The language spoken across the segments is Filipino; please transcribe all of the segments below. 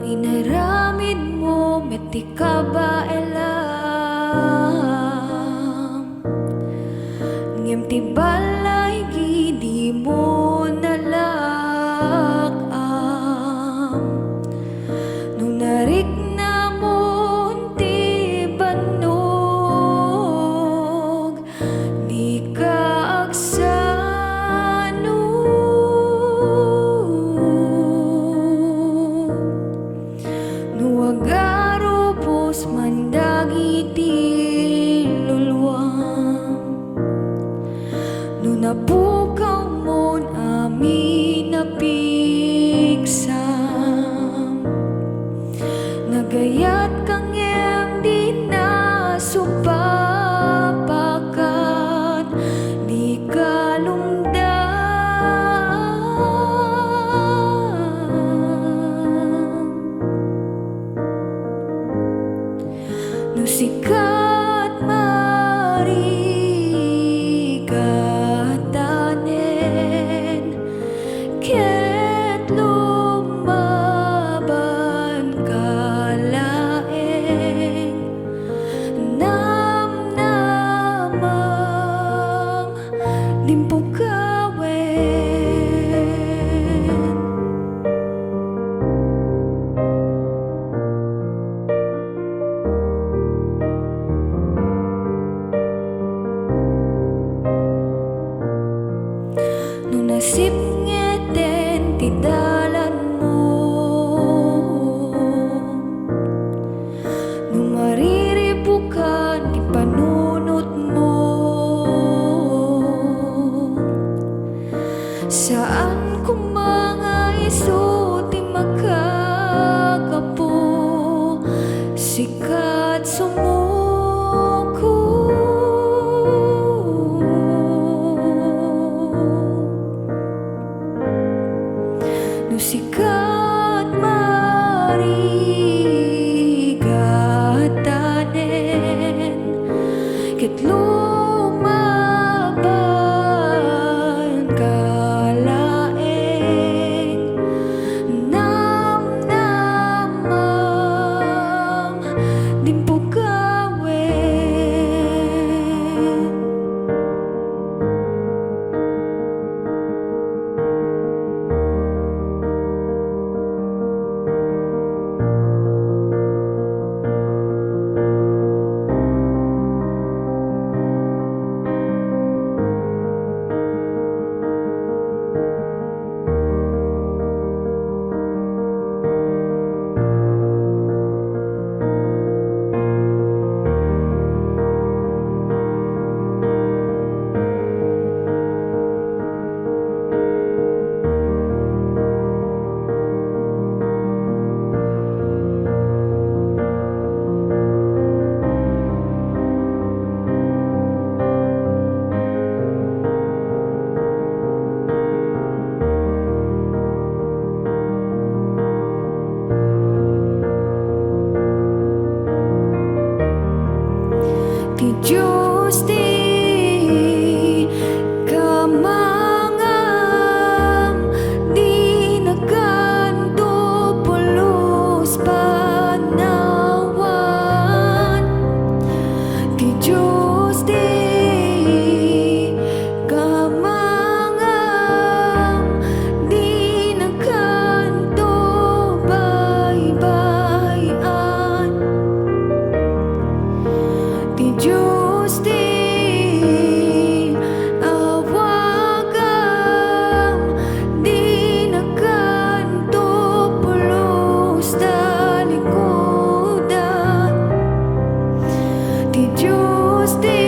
Inaramid mo, meti ka ba elam? Ngem ti balay gidi mo nalakam. Nung narik na mo ti banog, di ka agsano. Nuagaro pos mandagiti luluwam. Nunapukaw mon amin napigsam. Nagayat kang di na supapakat, di ka sikat marigatanen, ket lumaban kalaeng namnamam dimpukawen. Nung nasip ngeten ti dalan mo, nung mariribukan ti panunot mo, saan ko mga iso ti makakapo, sikat sumuko. Sikat marigatanen, ket lumaban kalaeng namnamam dimpukawen. Ti Diyos ti kamangam, di naganto pulos panawan. Ti Diyos ti kamangam, di naganto baybayan. Ti Diyos ti awagam, di naganto pulos talikodan. Ti Diyos ti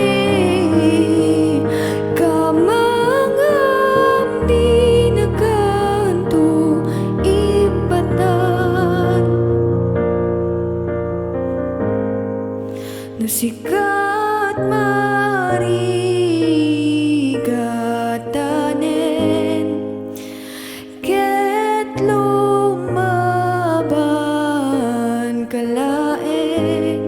kamangam, di naganto ibatan. Sikat marigatanen, ket lumaban kalaeng